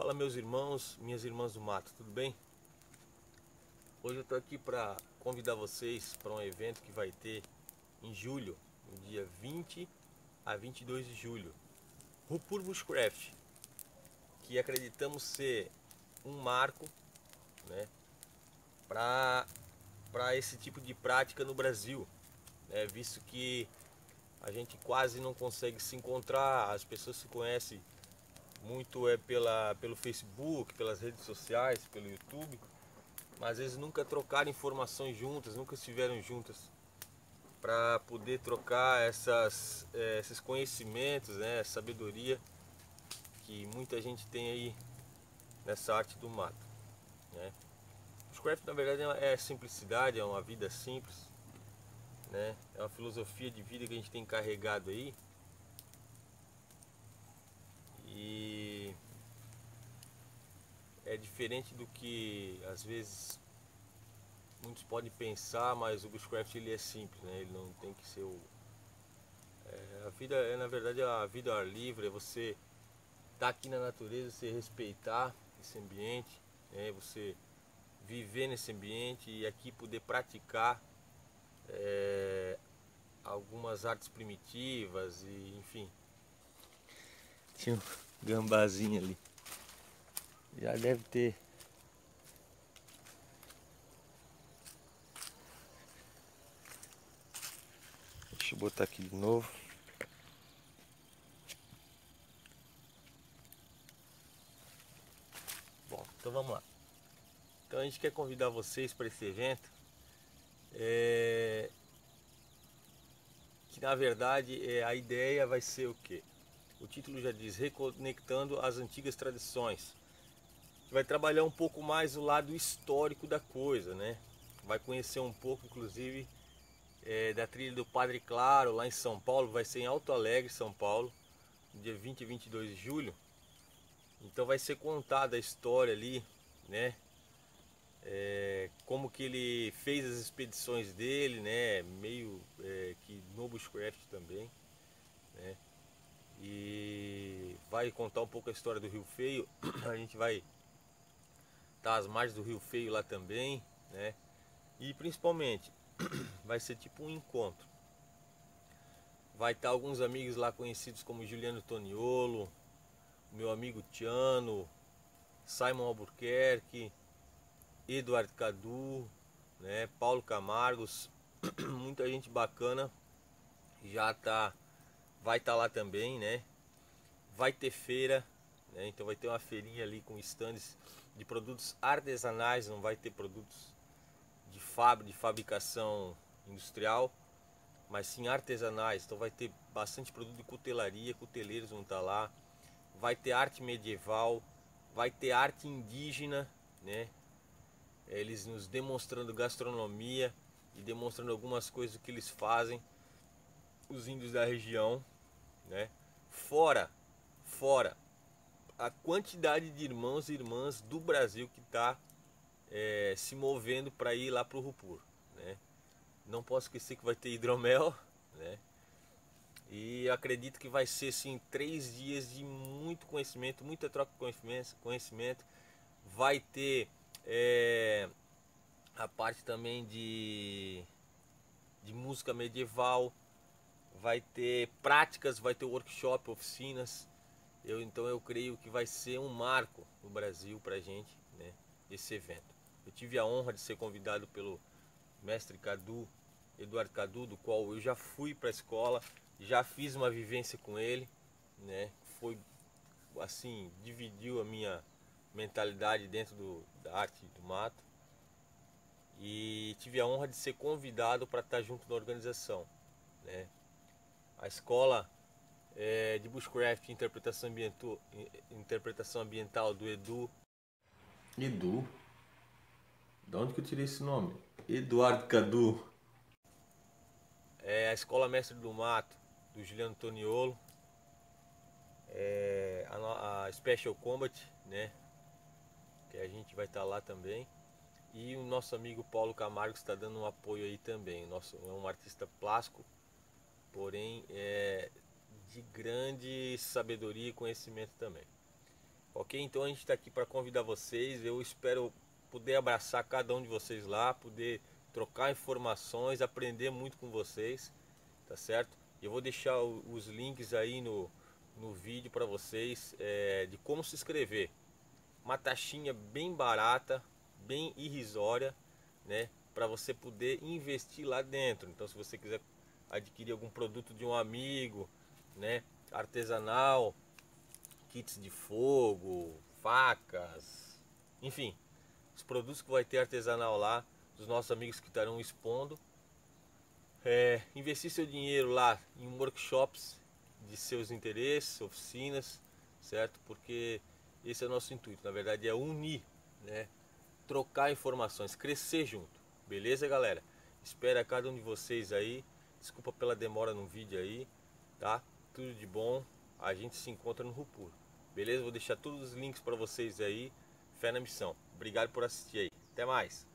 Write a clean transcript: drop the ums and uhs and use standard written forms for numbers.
Fala meus irmãos, minhas irmãs do mato, tudo bem? Hoje eu estou aqui para convidar vocês para um evento que vai ter em julho, no dia 20 a 22 de julho, Rupur Bushcraft, que acreditamos ser um marco, né, para esse tipo de prática no Brasil, né, visto que a gente quase não consegue se encontrar, as pessoas se conhecem muito pelo Facebook, pelas redes sociais, pelo YouTube, mas às vezes nunca trocaram informações juntas, nunca estiveram juntas para poder trocar esses conhecimentos, né, sabedoria que muita gente tem aí nessa arte do mato, né. O Bushcraft na verdade é simplicidade, é uma vida simples, né, é uma filosofia de vida que a gente tem carregado aí. E é diferente do que às vezes muitos podem pensar, mas o Bushcraft ele é simples, né? Ele não tem que ser a vida na verdade a vida ao ar livre, é você estar aqui na natureza, você respeitar esse ambiente, né? Você viver nesse ambiente e aqui poder praticar algumas artes primitivas e enfim. Tinha um gambazinho ali. Já deve ter. Deixa eu botar aqui de novo. Bom, então vamos lá. Então a gente quer convidar vocês para esse evento, que na verdade a ideia vai ser o quê? O título já diz, reconectando as antigas tradições. Vai trabalhar um pouco mais o lado histórico da coisa, né? Vai conhecer um pouco, inclusive, da trilha do Padre Claro, lá em São Paulo. Vai ser em Alto Alegre, São Paulo, no dia 20 e 22 de julho. Então vai ser contada a história ali, né? Como que ele fez as expedições dele, né? Meio que no Bushcraft também, né? E vai contar um pouco a história do Rio Feio. A gente vai estar às margens do Rio Feio lá também, né? E principalmente vai ser tipo um encontro. Vai estar alguns amigos lá conhecidos como Juliano Toniolo, meu amigo Tiano, Simon Albuquerque, Eduardo Cadu, né? Paulo Camargos, muita gente bacana vai estar lá também, né? Vai ter feira, né? Então vai ter uma feirinha ali com estandes de produtos artesanais, não vai ter produtos de fabricação industrial, mas sim artesanais. Então vai ter bastante produto de cutelaria, cuteleiros vão estar lá. Vai ter arte medieval, vai ter arte indígena, né? Eles nos demonstrando gastronomia e demonstrando algumas coisas que eles fazem, os índios da região, né? Fora a quantidade de irmãos e irmãs do Brasil que está se movendo para ir lá para o Rupur, né? Não posso esquecer que vai ter hidromel, né? E acredito que vai ser assim 3 dias de muito conhecimento, muita troca de conhecimento. Vai ter a parte também de música medieval, vai ter práticas, vai ter workshop, oficinas. Então eu creio que vai ser um marco no Brasil pra gente, né, esse evento. Eu tive a honra de ser convidado pelo mestre Cadu, Eduardo Cadu, do qual eu já fui para a escola, já fiz uma vivência com ele, né? Foi assim, dividiu a minha mentalidade dentro da arte do mato. E tive a honra de ser convidado para estar junto da organização, né? A escola de Bushcraft interpretação ambiental do Edu. Edu? De onde que eu tirei esse nome? Eduardo Cadu. A escola Mestre do Mato, do Juliano Toniolo. A Special Combat, né? Que a gente vai estar lá também. E o nosso amigo Paulo Camargo está dando um apoio aí também. É um artista plástico, porém de grande sabedoria e conhecimento também. ok? Então a gente está aqui para convidar vocês. Eu espero poder abraçar cada um de vocês lá, poder trocar informações, aprender muito com vocês, tá certo? Eu vou deixar os links aí no vídeo para vocês de como se inscrever. Uma taxinha bem barata, bem irrisória, né? Para você poder investir lá dentro. Então, se você quiser adquirir algum produto de um amigo, né, artesanal, kits de fogo, facas, enfim, os produtos que vai ter artesanal lá, dos nossos amigos que estarão expondo. Investir seu dinheiro lá em workshops de seus interesses, oficinas, certo? Porque esse é o nosso intuito, na verdade é unir, né? Trocar informações, crescer junto, beleza, galera? Espero a cada um de vocês aí. Desculpa pela demora no vídeo aí, tá? Tudo de bom, a gente se encontra no Rupur, beleza? Vou deixar todos os links para vocês aí. Fé na missão. Obrigado por assistir aí. Até mais.